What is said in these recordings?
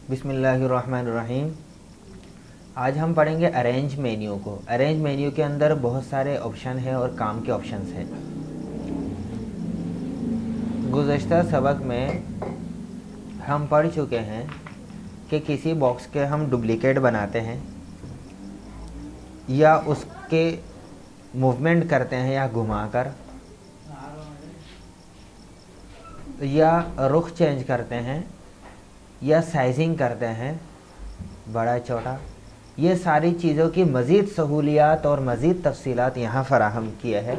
बिस्मिल्लाहिर्रहमानिर्रहीम। आज हम पढ़ेंगे अरेंज मेन्यू को। अरेंज मेन्यू के अंदर बहुत सारे ऑप्शन हैं और काम के ऑप्शंस हैं। गुज़श्ता सबक में हम पढ़ चुके हैं कि किसी बॉक्स के हम डुप्लिकेट बनाते हैं या उसके मूवमेंट करते हैं या घुमाकर, या रुख चेंज करते हैं या साइजिंग करते हैं बड़ा छोटा। ये सारी चीज़ों की मज़ीद सहूलियात और मज़ीद तफसीलात यहाँ फ़राहम किया है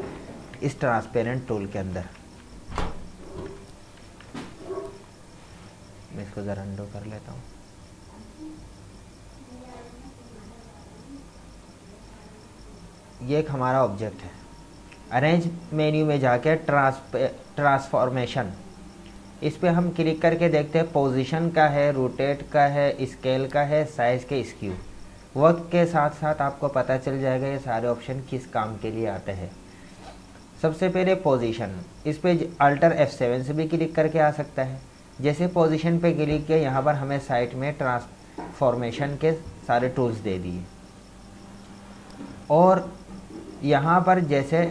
इस ट्रांसपेरेंट टूल के अंदर। मैं इसको ज़रा अंडो कर लेता हूँ। ये एक हमारा ऑब्जेक्ट है। अरेंज मेन्यू में जाके ट्रांसफॉर्मेशन, इस पे हम क्लिक करके देखते हैं पोजीशन का है, रोटेट का है, स्केल का है, साइज़ के स्क्यू। वक्त के साथ साथ आपको पता चल जाएगा ये सारे ऑप्शन किस काम के लिए आते हैं। सबसे पहले पोजीशन, इस पे अल्टर F7 से भी क्लिक करके आ सकता है। जैसे पोजीशन पे क्लिक किया, यहाँ पर हमें साइट में ट्रांसफॉर्मेशन के सारे टूल्स दे दिए। और यहाँ पर जैसे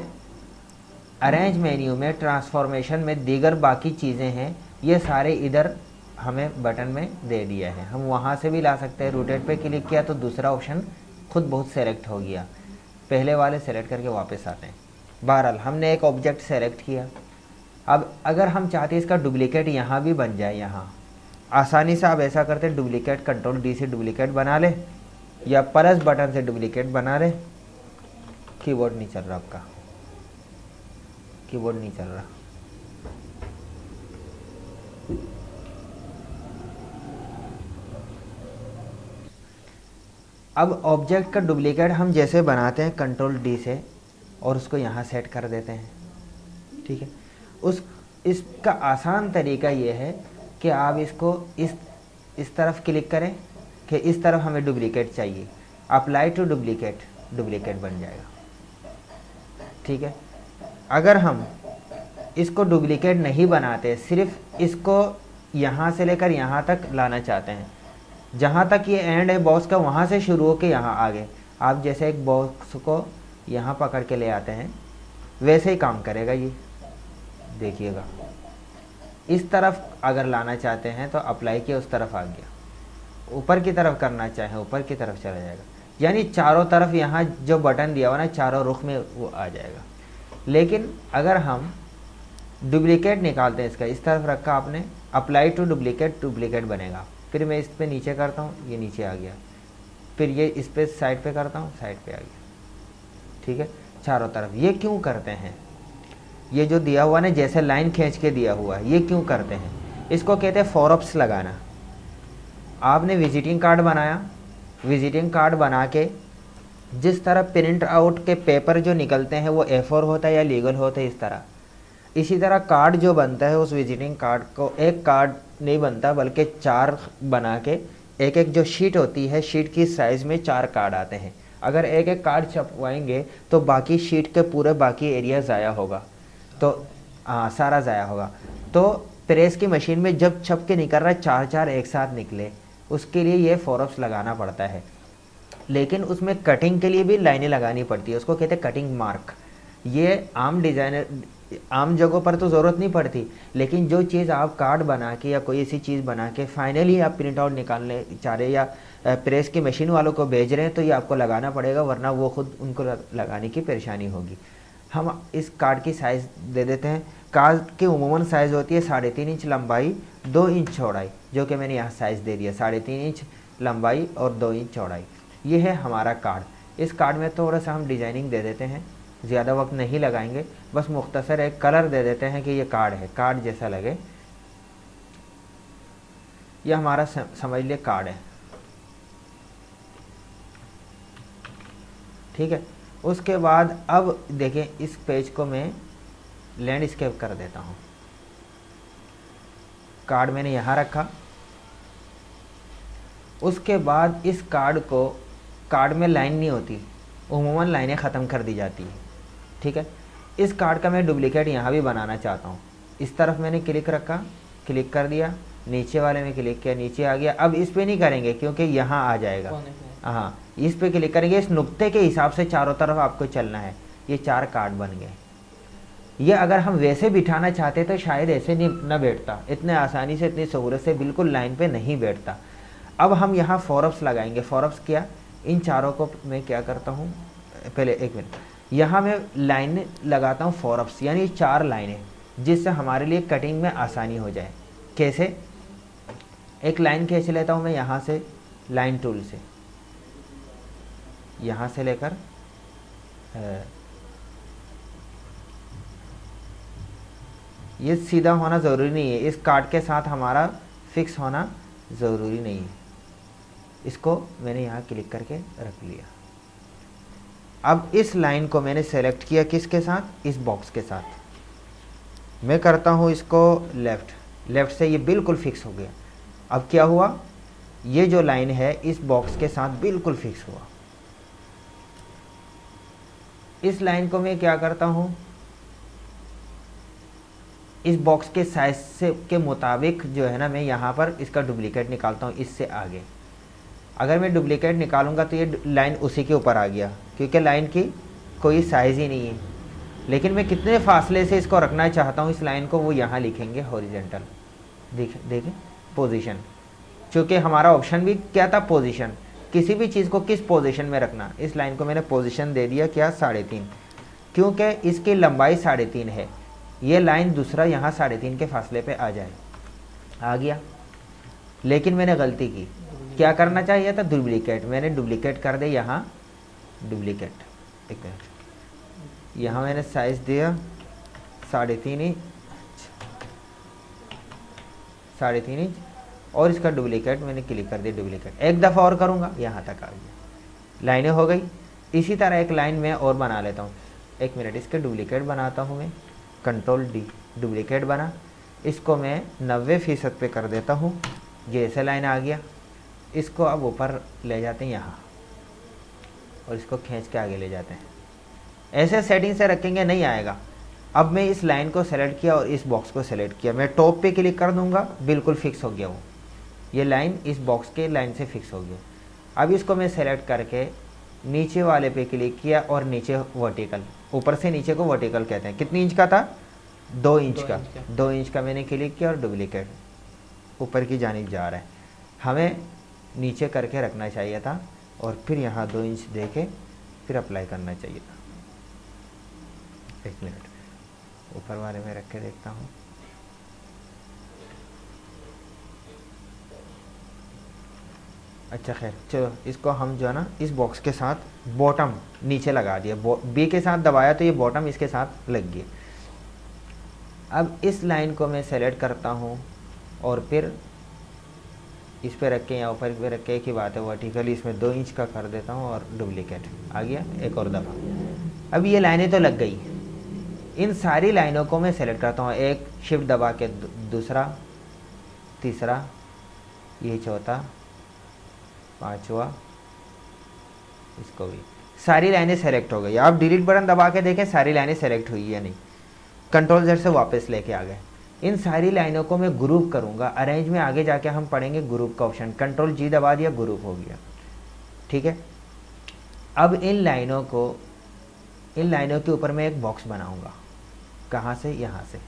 अरेंज मेन्यू में ट्रांसफॉर्मेशन में दीगर बाकी चीज़ें हैं, ये सारे इधर हमें बटन में दे दिया है। हम वहाँ से भी ला सकते हैं। रोटेट पे क्लिक किया तो दूसरा ऑप्शन खुद बहुत सेलेक्ट हो गया, पहले वाले सेलेक्ट करके वापस आते हैं। बहरहाल हमने एक ऑब्जेक्ट सेलेक्ट किया। अब अगर हम चाहते हैं इसका डुप्लीकेट यहाँ भी बन जाए, यहाँ आसानी से आप ऐसा करते हैं, डुप्लीकेट कंट्रोल D से डुप्लीकेट बना ले या प्लस बटन से डुप्लीकेट बना ले। कीबोर्ड नहीं चल रहा, आपका कीबोर्ड नहीं चल रहा। अब ऑब्जेक्ट का डुप्लीकेट हम जैसे बनाते हैं कंट्रोल D से, और उसको यहाँ सेट कर देते हैं। ठीक है, इसका आसान तरीका ये है कि आप इसको इस तरफ क्लिक करें कि इस तरफ हमें डुप्लीकेट चाहिए। अप्लाई टू डुप्लीकेट, डुप्लीकेट बन जाएगा। ठीक है, अगर हम इसको डुप्लीकेट नहीं बनाते, सिर्फ इसको यहाँ से लेकर यहाँ तक लाना चाहते हैं, जहाँ तक ये एंड है बॉक्स का, वहाँ से शुरू होकर यहाँ आगे, आप जैसे एक बॉक्स को यहाँ पकड़ के ले आते हैं, वैसे ही काम करेगा ये। देखिएगा, इस तरफ अगर लाना चाहते हैं तो अप्लाई किया, उस तरफ आ गया। ऊपर की तरफ करना चाहें, ऊपर की तरफ चला जाएगा। यानी चारों तरफ यहाँ जो बटन दिया हुआ ना, चारों रुख में वो आ जाएगा। लेकिन अगर हम डुप्लीकेट निकालते हैं, इसका इस तरफ रखा आपने, अप्लाई टू डुप्लीकेट, डुप्लीकेट बनेगा। फिर मैं इस पे नीचे करता हूँ, ये नीचे आ गया। फिर ये इस पे साइड पे करता हूँ, साइड पे आ गया। ठीक है, चारों तरफ। ये क्यों करते हैं? ये जो दिया हुआ ना, जैसे लाइन खींच के दिया हुआ है, ये क्यों करते हैं? इसको कहते हैं फॉरअप्स लगाना। आपने विजिटिंग कार्ड बनाया, विजिटिंग कार्ड बना के जिस तरह प्रिंट आउट के पेपर जो निकलते हैं वो A4 होता है या लीगल होता है, इस तरह, इसी तरह कार्ड जो बनता है, उस विजिटिंग कार्ड को एक कार्ड नहीं बनता बल्कि 4 बना के, एक एक जो शीट होती है, शीट की साइज़ में 4 कार्ड आते हैं। अगर एक एक कार्ड छपवाएंगे तो बाकी शीट के पूरे बाकी एरिया ज़ाया होगा, तो सारा ज़ाया होगा। तो प्रेस की मशीन में जब छप के निकल रहा है, 4-4 एक साथ निकले, उसके लिए ये फॉरअप्स लगाना पड़ता है। लेकिन उसमें कटिंग के लिए भी लाइनें लगानी पड़ती है, उसको कहते हैं कटिंग मार्क। ये आम डिज़ाइनर, आम जगहों पर तो ज़रूरत नहीं पड़ती, लेकिन जो चीज़ आप कार्ड बना के या कोई ऐसी चीज़ बना के फाइनली आप प्रिंट आउट निकालने चाह रहे या प्रेस की मशीन वालों को भेज रहे हैं, तो ये आपको लगाना पड़ेगा, वरना वो खुद उनको लगाने की परेशानी होगी। हम इस कार्ड की साइज़ दे देते हैं। कार्ड की उमूमन साइज़ होती है 3.5 इंच लंबाई, 2 इंच चौड़ाई, जो कि मैंने यहाँ साइज़ दे दिया, 3.5 इंच लंबाई और 2 इंच चौड़ाई। ये है हमारा कार्ड। इस कार्ड में थोड़ा सा हम डिज़ाइनिंग दे देते हैं, ज़्यादा वक्त नहीं लगाएंगे, बस मुख्तसर एक कलर दे देते हैं कि ये कार्ड है, कार्ड जैसा लगे। यह हमारा समझ लिए कार्ड है। ठीक है, उसके बाद अब देखें, इस पेज को मैं लैंडस्केप कर देता हूँ। कार्ड मैंने यहाँ रखा। उसके बाद इस कार्ड को, कार्ड में लाइन नहीं होती, उमूमन लाइनें ख़त्म कर दी जाती है। ठीक है, इस कार्ड का मैं डुप्लीकेट यहाँ भी बनाना चाहता हूँ। इस तरफ मैंने क्लिक रखा, क्लिक कर दिया, नीचे वाले में क्लिक किया, नीचे आ गया। अब इस पे नहीं करेंगे क्योंकि यहाँ आ जाएगा। हाँ, इस पे क्लिक करेंगे, इस नुक्ते के हिसाब से चारों तरफ आपको चलना है। ये 4 कार्ड बन गए। ये अगर हम वैसे बिठाना चाहते तो शायद ऐसे नहीं न बैठता, इतने आसानी से, इतनी सहूलत से बिल्कुल लाइन पे नहीं बैठता। अब हम यहाँ फॉरअप्स लगाएंगे। फॉरअप्स क्या, इन चारों को मैं क्या करता हूँ, पहले एक मिनट, यहाँ मैं लाइन लगाता हूँ फॉरअप्स, यानी 4 लाइनें, जिससे हमारे लिए कटिंग में आसानी हो जाए। कैसे, एक लाइन खींच लेता हूँ मैं यहाँ से, लाइन टूल से, यहाँ से लेकर ये सीधा होना ज़रूरी नहीं है, इस कार्ड के साथ हमारा फिक्स होना ज़रूरी नहीं है। इसको मैंने यहाँ क्लिक करके रख लिया। अब इस लाइन को मैंने सेलेक्ट किया किसके साथ, इस बॉक्स के साथ। मैं करता हूँ इसको लेफ़्ट से, ये बिल्कुल फिक्स हो गया। अब क्या हुआ, ये जो लाइन है इस बॉक्स के साथ बिल्कुल फिक्स हुआ। इस लाइन को मैं क्या करता हूँ, इस बॉक्स के साइज से के मुताबिक जो है ना, मैं यहाँ पर इसका डुप्लीकेट निकालता हूँ इससे आगे। अगर मैं डुप्लीकेट निकालूंगा तो ये लाइन उसी के ऊपर आ गया, क्योंकि लाइन की कोई साइज़ ही नहीं है। लेकिन मैं कितने फासले से इसको रखना चाहता हूँ इस लाइन को, वो यहाँ लिखेंगे हॉरिजेंटल। देखें पोजीशन, चूँकि हमारा ऑप्शन भी क्या था, पोजीशन, किसी भी चीज़ को किस पोजीशन में रखना। इस लाइन को मैंने पोजीशन दे दिया क्या, 3.5, क्योंकि इसकी लंबाई 3.5 है। ये लाइन दूसरा यहाँ 3.5 के फासले पे आ जाए, आ गया। लेकिन मैंने गलती की, क्या करना चाहिए था, डुप्लीकेट। मैंने डुप्लीकेट कर दे यहाँ, डुप्लीकेट, एक मिनट, यहाँ मैंने साइज़ दिया 3.5 इंच, 3.5 इंच, और इसका डुप्लीकेट मैंने क्लिक कर दिया, डुप्लीकेट। एक दफ़ा और करूँगा, यहाँ तक आ गया, लाइनें हो गई। इसी तरह एक लाइन मैं और बना लेता हूँ, एक मिनट, इसके डुप्लीकेट बनाता हूँ मैं, कंट्रोल डी, डुप्लीकेट बना। इसको मैं 90% पे कर देता हूँ। ये ऐसे लाइन आ गया। इसको अब ऊपर ले जाते हैं यहाँ, और इसको खींच के आगे ले जाते हैं। ऐसे सेटिंग से रखेंगे नहीं आएगा। अब मैं इस लाइन को सेलेक्ट किया और इस बॉक्स को सेलेक्ट किया, मैं टॉप पे क्लिक कर दूंगा, बिल्कुल फिक्स हो गया वो, ये लाइन इस बॉक्स के लाइन से फिक्स हो गया। अब इसको मैं सेलेक्ट करके नीचे वाले पे क्लिक किया और नीचे वर्टिकल, ऊपर से नीचे को वर्टिकल कहते हैं। कितनी इंच का था, 2 इंच का, 2 इंच का मैंने क्लिक किया और डुप्लीकेट ऊपर की जानिब जा रहा है। हमें नीचे करके रखना चाहिए था और फिर यहाँ 2 इंच दे के फिर अप्लाई करना चाहिए था। एक मिनट, ऊपर वाले में रख के देखता हूँ। अच्छा खैर चलो, इसको हम जो है ना इस बॉक्स के साथ बॉटम नीचे लगा दिया, बी के साथ दबाया तो ये बॉटम इसके साथ लग गया। अब इस लाइन को मैं सेलेक्ट करता हूँ और फिर इस पे रख के या ऊपर पे रख के, एक ही बात है, वर्टिकली इसमें 2 इंच का कर देता हूँ और डुप्लीकेट आ गया एक और दफ़ा। अब ये लाइनें तो लग गई। इन सारी लाइनों को मैं सेलेक्ट करता हूँ, एक शिफ्ट दबा के, दूसरा, तीसरा, ये चौथा, पांचवा, इसको भी, सारी लाइनें सेलेक्ट हो गई। आप डिलीट बटन दबा के देखें सारी लाइनें सेलेक्ट हुई या नहीं। कंट्रोल Z से वापस लेके आ गए। इन सारी लाइनों को मैं ग्रुप करूंगा। अरेंज में आगे जाके हम पढ़ेंगे ग्रुप का ऑप्शन, कंट्रोल G दबा दिया, ग्रुप हो गया। ठीक है, अब इन लाइनों के ऊपर मैं एक बॉक्स बनाऊंगा। कहाँ से, यहाँ से।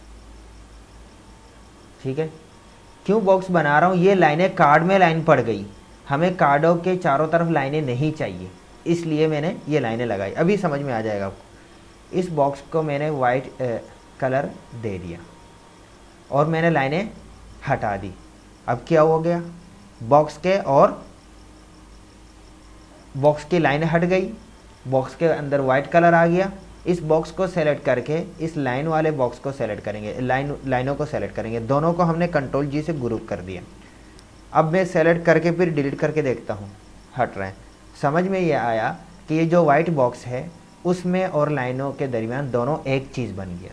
ठीक है, क्यों बॉक्स बना रहा हूँ, ये लाइनें कार्ड में लाइन पड़ गई, हमें कार्डों के चारों तरफ लाइनें नहीं चाहिए, इसलिए मैंने ये लाइनें लगाई। अभी समझ में आ जाएगा आपको। इस बॉक्स को मैंने वाइट कलर दे दिया और मैंने लाइनें हटा दी। अब क्या हो गया, बॉक्स की लाइन हट गई, बॉक्स के अंदर वाइट कलर आ गया। इस बॉक्स को सेलेक्ट करके इस लाइन वाले बॉक्स को सेलेक्ट करेंगे, लाइनों को सेलेक्ट करेंगे, दोनों को हमने कंट्रोल G से ग्रुप कर दिया। अब मैं सेलेक्ट करके फिर डिलीट करके देखता हूँ, हट रहे हैं। समझ में ये आया कि ये जो वाइट बॉक्स है उसमें और लाइनों के दरमियान दोनों एक चीज़ बन गया।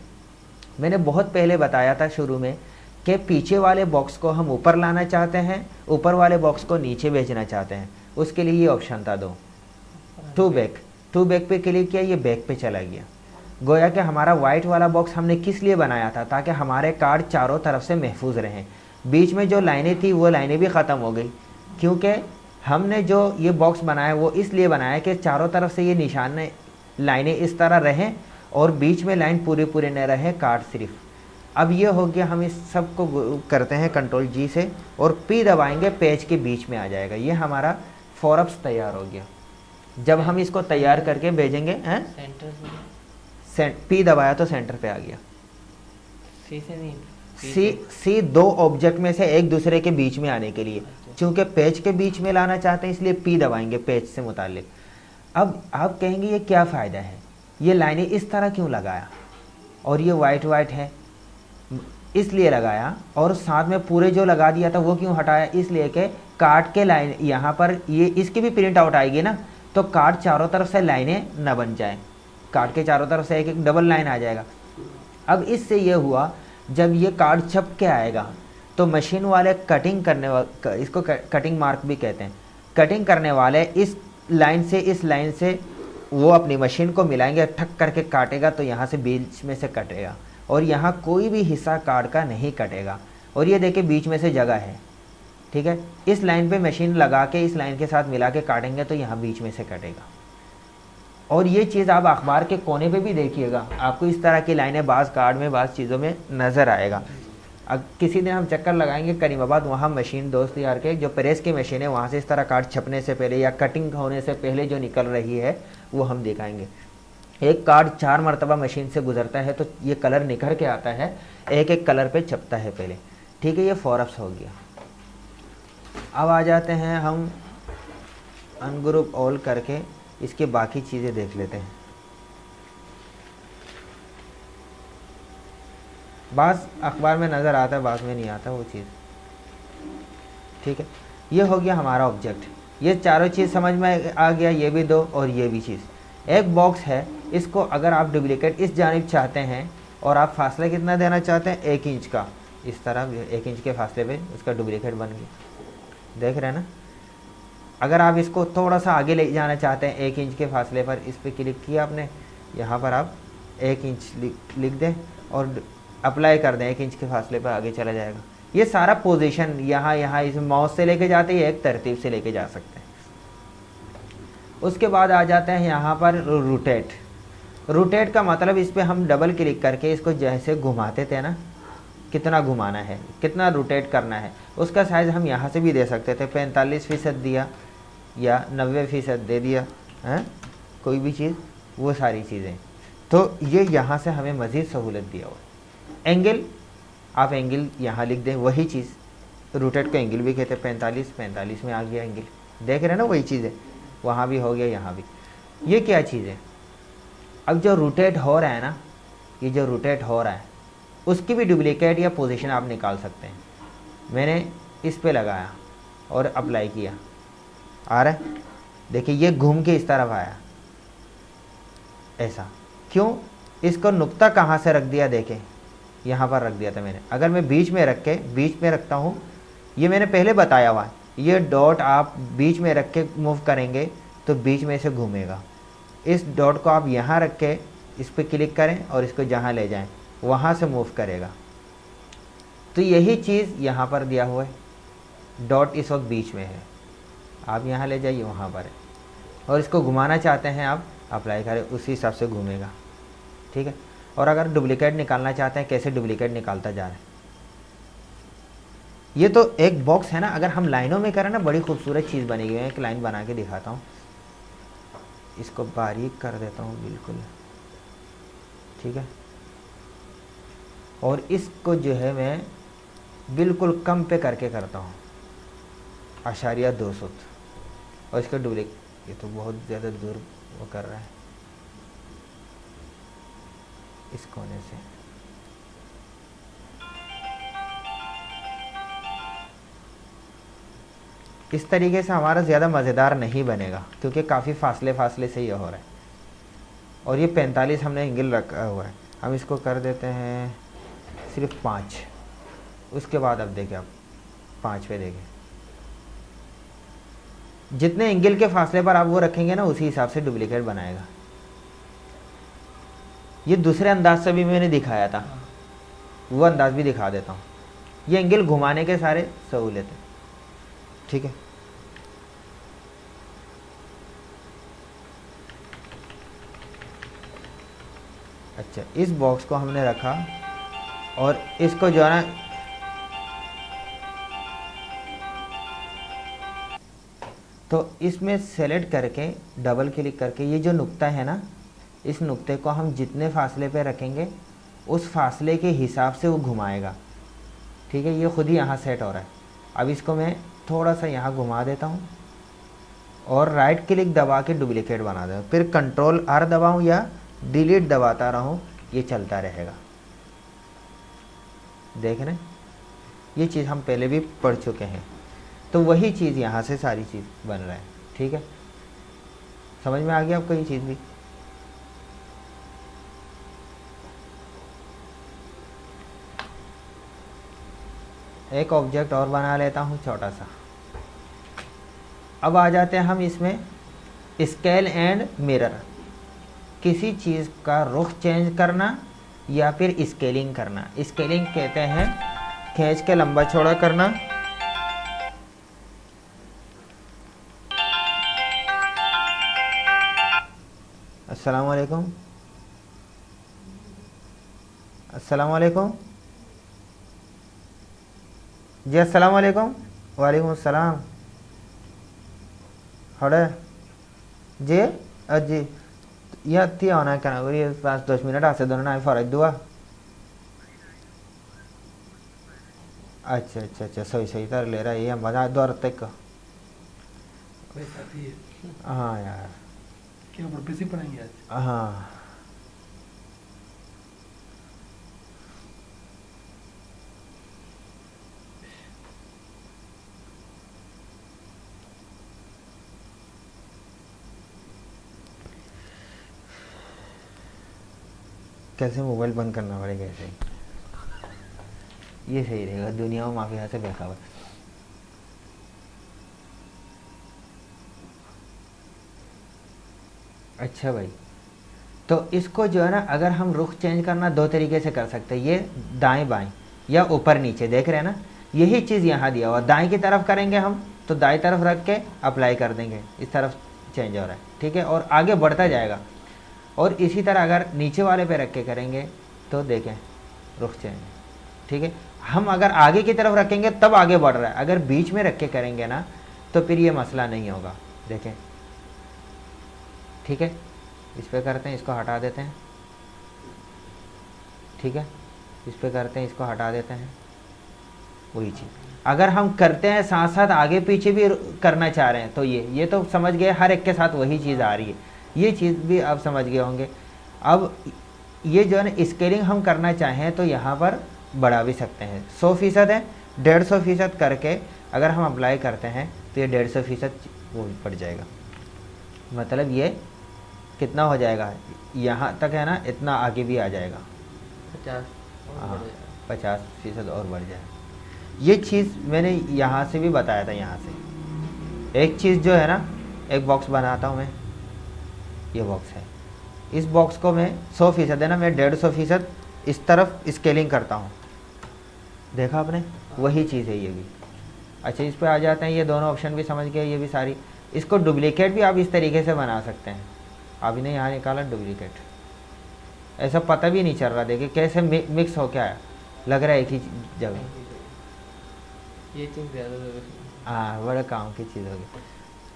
मैंने बहुत पहले बताया था शुरू में कि पीछे वाले बॉक्स को हम ऊपर लाना चाहते हैं, ऊपर वाले बॉक्स को नीचे भेजना चाहते हैं। उसके लिए ये ऑप्शन था दो, टू बैक पे क्लिक किया, ये बैक पे चला गया। गोया कि हमारा वाइट वाला बॉक्स हमने किस लिए बनाया था, ताकि हमारे कार्ड चारों तरफ से महफूज रहें। बीच में जो लाइनें थी वो लाइनें भी ख़त्म हो गई, क्योंकि हमने जो ये बॉक्स बनाया वो इसलिए बनाया कि चारों तरफ से ये निशान लाइनें इस तरह रहें और बीच में लाइन पूरी पूरी न रहे, काट सिर्फ। अब ये हो गया, हम इस सब को करते हैं कंट्रोल जी से और पी दबाएंगे, पेज के बीच में आ जाएगा। ये हमारा फोरप्स तैयार हो गया। जब हम इसको तैयार करके भेजेंगे हैं, पी दबाया तो सेंटर पे आ गया। सी से नहीं, सी दो ऑब्जेक्ट में से एक दूसरे के बीच में आने के लिए, चूंकि पेज के बीच में लाना चाहते हैं इसलिए पी दबाएंगे पेज से मुतालिक। अब आप कहेंगे ये क्या फ़ायदा है, ये लाइनें इस तरह क्यों लगाया और ये वाइट वाइट है, इसलिए लगाया, और साथ में पूरे जो लगा दिया था वो क्यों हटाया, इसलिए कि काट के लाइन यहाँ पर ये इसकी भी प्रिंट आउट आएगी ना, तो काट चारों तरफ से लाइनें न बन जाए, काट के चारों तरफ से एक एक डबल लाइन आ जाएगा। अब इससे ये हुआ, जब ये कार्ड छप के आएगा तो मशीन वाले कटिंग करने वाले, इसको कटिंग मार्क भी कहते हैं, कटिंग करने वाले इस लाइन से इस लाइन से वो अपनी मशीन को मिलाएंगे, ठक करके काटेगा तो यहाँ से बीच में से कटेगा और यहाँ कोई भी हिस्सा कार्ड का नहीं कटेगा। और ये देखिए बीच में से जगह है, ठीक है, इस लाइन पे मशीन लगा के इस लाइन के साथ मिला के काटेंगे तो यहाँ बीच में से कटेगा। और ये चीज़ आप अखबार के कोने पे भी देखिएगा, आपको इस तरह की लाइनें बाज़ कार्ड में बाज़ चीज़ों में नज़र आएगा। अब किसी दिन हम चक्कर लगाएंगे करीमाबाद, वहाँ मशीन दोस्त यार के जो प्रेस की मशीन है वहाँ से इस तरह कार्ड छपने से पहले या कटिंग होने से पहले जो निकल रही है वो हम दिखाएंगे। एक कार्ड 4 मरतबा मशीन से गुजरता है तो ये कलर निखर के आता है, एक एक कलर पे छपता है पहले, ठीक है। ये फोरप्स हो गया। अब आ जाते हैं हम अनग्रुप ऑल करके इसके बाकी चीज़ें देख लेते हैं। बाज़ अखबार में नज़र आता है, बाज़ में नहीं आता वो चीज़, ठीक है। ये हो गया हमारा ऑब्जेक्ट, ये चारों चीज़ समझ में आ गया, ये भी दो और ये भी चीज़। एक बॉक्स है, इसको अगर आप डुप्लीकेट इस जानिब चाहते हैं और आप फासला कितना देना चाहते हैं, 1 इंच का, इस तरह 1 इंच के फासले पे उसका डुप्लीकेट बन गया, देख रहे हैं ना। अगर आप इसको थोड़ा सा आगे ले जाना चाहते हैं 1 इंच के फासले पर, इस पर क्लिक किया आपने, यहाँ पर आप 1 इंच लिख दें और अप्लाई कर दें, 1 इंच के फासले पर आगे चला जाएगा। ये सारा पोजीशन यहाँ इस माउस से लेके जाते हैं, एक तरतीब से लेके जा सकते हैं। उसके बाद आ जाते हैं यहाँ पर रोटेट। रोटेट का मतलब इस पर हम डबल क्लिक करके इसको जैसे घुमाते थे ना, कितना घुमाना है, कितना रोटेट करना है, उसका साइज़ हम यहाँ से भी दे सकते थे। 45% दिया या 90% दे दिया, हैं कोई भी चीज़, वो सारी चीज़ें। तो ये यहाँ से हमें मज़ीद सहूलत दिया हुआ। एंगल, आप एंगल यहाँ लिख दें, वही चीज़ रोटेट को एंगल भी कहते हैं। 45 में आ गया एंगल, देख रहे हैं ना, वही चीज़ है, वहाँ भी हो गया, यहाँ भी। ये क्या चीज़ है, अब जो रोटेट हो रहा है ना, ये जो रोटेट हो रहा है उसकी भी डुप्लीकेट या पोजीशन आप निकाल सकते हैं। मैंने इस पे लगाया और अप्लाई किया, आ रहा है, देखिए ये घूम के इस तरफ आया, ऐसा क्यों, इसको नुक्ता कहाँ से रख दिया, देखें यहाँ पर रख दिया था मैंने। अगर मैं बीच में रख के बीच में रखता हूँ, ये मैंने पहले बताया हुआ है, ये डॉट आप बीच में रख के मूव करेंगे तो बीच में से घूमेगा। इस डॉट को आप यहाँ रख के इस पर क्लिक करें और इसको जहाँ ले जाएं वहाँ से मूव करेगा। तो यही चीज़ यहाँ पर दिया हुआ है, डॉट इस वक्त बीच में है, आप यहाँ ले जाइए वहाँ पर है, और इसको घुमाना चाहते हैं आप अप्लाई करें, उसी हिसाब से घूमेगा, ठीक है। और अगर डुप्लीकेट निकालना चाहते हैं, कैसे डुप्लीकेट निकालता जा रहा है, ये तो एक बॉक्स है ना। अगर हम लाइनों में करें ना, बड़ी खूबसूरत चीज़ बनी हुई है। एक लाइन बना के दिखाता हूँ, इसको बारीक कर देता हूँ बिल्कुल, ठीक है। और इसको जो है मैं बिल्कुल कम पे करके करता हूँ, 0.2 और इसका डुप्लीकेट, ये तो बहुत ज़्यादा दूर वो कर रहा है, इस कोने से इस तरीके से हमारा ज़्यादा मज़ेदार नहीं बनेगा, क्योंकि काफ़ी फासले से ये हो रहा है। और ये 45 हमने एंगल रखा हुआ है, हम इसको कर देते हैं सिर्फ 5। उसके बाद अब देखें, आप 5 पे देखें, जितने एंगल के फासले पर आप वो रखेंगे ना, उसी हिसाब से डुप्लीकेट बनाएगा। ये दूसरे अंदाज से भी मैंने दिखाया था, वो अंदाज भी दिखा देता हूँ। ये एंगल घुमाने के सारे सहूलियत है, ठीक है। अच्छा, इस बॉक्स को हमने रखा और इसको जो है ना तो इसमें सेलेक्ट करके डबल क्लिक करके ये जो नुक्ता है ना, इस नुक्ते को हम जितने फासले पे रखेंगे उस फासले के हिसाब से वो घुमाएगा, ठीक है। ये खुद ही यहाँ सेट हो रहा है। अब इसको मैं थोड़ा सा यहाँ घुमा देता हूँ और राइट क्लिक दबा के डुप्लीकेट बना देता हूँ, फिर कंट्रोल आर दबाऊँ या डिलीट दबाता रहूँ, ये चलता रहेगा। देख रहे हैं, ये चीज़ हम पहले भी पढ़ चुके हैं, तो वही चीज़ यहाँ से सारी चीज़ बन रहा है, ठीक है। समझ में आ गया आपको ये चीज़ भी? एक ऑब्जेक्ट और बना लेता हूँ छोटा सा। अब आ जाते हैं हम इसमें स्केल एंड मिरर, किसी चीज़ का रुख चेंज करना या फिर स्केलिंग करना। स्केलिंग कहते हैं खींच के लंबा चौड़ा करना, अस्सलाम वालेकुम, अस्सलाम वालेकुम जी, अस्सलाम वालेकुम। वालेकुम अस्सलाम। हड़े जी जी या ती आना क्या करिए 5-10 मिनट आसे दोनों ना फर्क दुआ। अच्छा अच्छा अच्छा, सही सही तर ले रहा है ये हम बता दो तक। हाँ यार, क्या प्रोफेसी पढ़ाएंगे आज? हाँ कैसे मोबाइल बंद करना पड़ेगा ऐसे ही, ये सही रहेगा, दुनिया में माफिया से बेखाबर। अच्छा भाई, तो इसको जो है ना अगर हम रुख चेंज करना दो तरीके से कर सकते हैं, ये दाएं बाएं या ऊपर नीचे, देख रहे हैं ना, यही चीज़ यहाँ दिया हुआ। दाएं की तरफ करेंगे हम तो दाएं तरफ रख के अप्लाई कर देंगे, इस तरफ चेंज हो रहा है, ठीक है, और आगे बढ़ता जाएगा। और इसी तरह अगर नीचे वाले पे रख के करेंगे तो देखें रुख चेंज, ठीक है। हम अगर आगे की तरफ रखेंगे तब आगे बढ़ रहा है, अगर बीच में रख के करेंगे ना तो फिर ये मसला नहीं होगा, देखें, ठीक है। इस पे करते हैं, इसको हटा देते हैं, ठीक है, इस पे करते हैं, इसको हटा देते हैं, वही चीज़। अगर हम करते हैं साथ साथ आगे पीछे भी करना चाह रहे हैं तो ये तो समझ गए, हर एक के साथ वही चीज़ आ रही है, ये चीज़ भी आप समझ गए होंगे। अब ये जो है ना स्केलिंग हम करना चाहें तो यहाँ पर बढ़ा भी सकते हैं, 100% है, 150% करके अगर हम अप्लाई करते हैं तो ये 150% वो पड़ जाएगा, मतलब ये कितना हो जाएगा, यहाँ तक है ना, इतना आगे भी आ जाएगा, 50। हाँ 50% और बढ़ जाएगा। ये चीज़ मैंने यहाँ से भी बताया था। यहाँ से एक चीज़ जो है ना, एक बॉक्स बनाता हूँ मैं, ये बॉक्स है, इस बॉक्स को मैं 100% है ना, मैं 150% इस तरफ स्केलिंग करता हूँ, देखा आपने, वही चीज़ है ये भी। अच्छा, इस पे आ जाते हैं, ये दोनों ऑप्शन भी समझ गए, ये भी सारी। इसको डुप्लीकेट भी आप इस तरीके से बना सकते हैं। अभी ने यहाँ निकाला डुप्लीकेट, ऐसा पता भी नहीं चल रहा, देखिए कैसे मिक्स हो क्या है, लग रहा है एक ही जगह। ये चीज़ ज़्यादा हाँ, बड़ा काम की चीज़ होगी।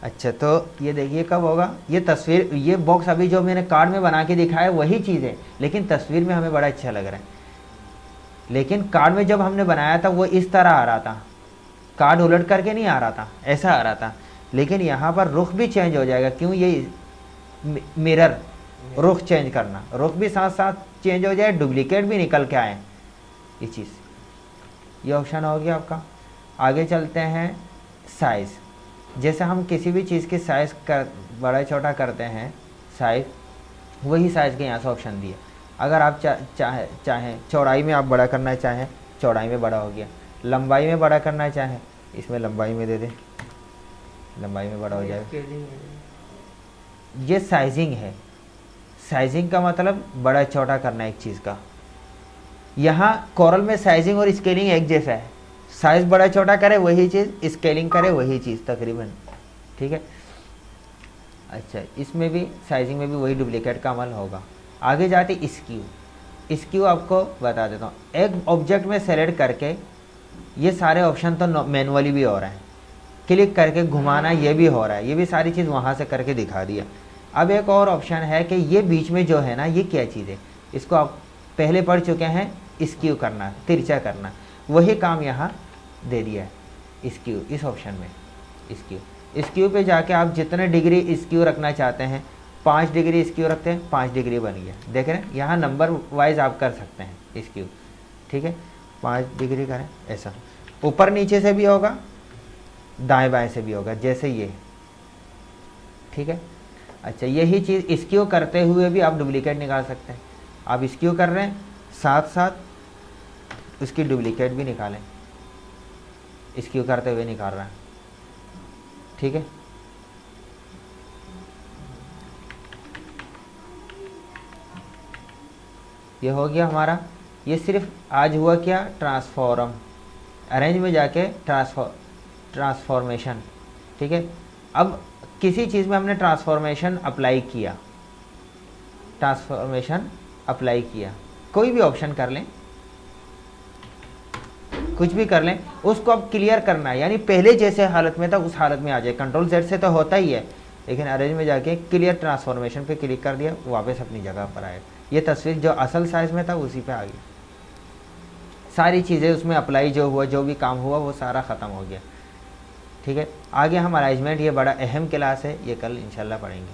अच्छा, तो ये देखिए कब होगा, ये तस्वीर, ये बॉक्स अभी जो मैंने कार्ड में बना के दिखाया वही चीज़ है, लेकिन तस्वीर में हमें बड़ा अच्छा लग रहा है। लेकिन कार्ड में जब हमने बनाया था वो इस तरह आ रहा था, कार्ड उलट करके नहीं आ रहा था, ऐसा आ रहा था। लेकिन यहाँ पर रुख भी चेंज हो जाएगा, क्यों, ये मिरर, रुख चेंज करना, रुख भी साथ साथ चेंज हो जाए, डुप्लीकेट भी निकल के आए, ये चीज़, ये ऑप्शन हो गया आपका। आगे चलते हैं साइज़, जैसे हम किसी भी चीज़ की साइज़ कर बड़ा छोटा करते हैं, साइज़, वही साइज़ के यहाँ से ऑप्शन दिए। अगर आप चाहें चौड़ाई में आप बड़ा करना चाहें, चौड़ाई में बड़ा हो गया, लंबाई में बड़ा करना चाहें, इसमें लंबाई में दे दें, लंबाई में बड़ा हो जाएगा। ये साइजिंग है, साइजिंग का मतलब बड़ा छोटा करना एक चीज़ का। यहाँ कोरल में साइजिंग और स्केलिंग एक जैसा है, साइज बड़ा छोटा करे वही चीज़, स्केलिंग करे वही चीज़ तकरीबन, ठीक है। अच्छा, इसमें भी साइजिंग में भी वही डुप्लीकेट का अमल होगा। आगे जाते स्क्यू आपको बता देता हूँ। एक ऑब्जेक्ट में सेलेक्ट करके ये सारे ऑप्शन तो मैनुअली भी हो रहे हैं, क्लिक करके घुमाना ये भी हो रहा है, ये भी सारी चीज़ वहाँ से करके दिखा दिया। अब एक और ऑप्शन है कि ये बीच में जो है ना, ये क्या चीज़ है, इसको आप पहले पढ़ चुके हैं, स्क्यू करना, तिरछा करना, वही काम यहाँ दे दिया है स्क्यू। इस ऑप्शन में स्क्यू पे जाके आप जितने डिग्री स्क्यू रखना चाहते हैं, 5 डिग्री स्क्यू रखते हैं, 5 डिग्री बन गया। देख रहे हैं, यहाँ नंबर वाइज आप कर सकते हैं स्क्यू, ठीक है। 5 डिग्री करें, ऐसा ऊपर नीचे से भी होगा, दाएं बाएं से भी होगा, जैसे ये, ठीक है। अच्छा, यही चीज़ स्क्यू करते हुए भी आप डुप्लीकेट निकाल सकते हैं। आप स्क्यू कर रहे हैं, साथ साथ उसकी डुप्लीकेट भी निकालें, स्क्यू करते हुए निकाल रहा है, ठीक है। ये हो गया हमारा। ये सिर्फ आज हुआ क्या, ट्रांसफॉर्म, अरेंज में जाके ट्रांसफॉर्मेशन, ठीक है। अब किसी चीज़ में हमने ट्रांसफॉर्मेशन अप्लाई किया, कोई भी ऑप्शन कर लें, कुछ भी कर लें, उसको अब क्लियर करना है, यानी पहले जैसे हालत में था उस हालत में आ जाए। कंट्रोल Z से तो होता ही है, लेकिन अरेंज में जाके क्लियर ट्रांसफॉर्मेशन पे क्लिक कर दिया, वापस अपनी जगह पर आए। ये तस्वीर जो असल साइज में था उसी पे आ गई, सारी चीज़ें उसमें अप्लाई जो हुआ, जो भी काम हुआ वो सारा ख़त्म हो गया, ठीक है। आगे हम अरेंजमेंट, ये बड़ा अहम क्लास है, ये कल इंशाल्लाह पढ़ेंगे।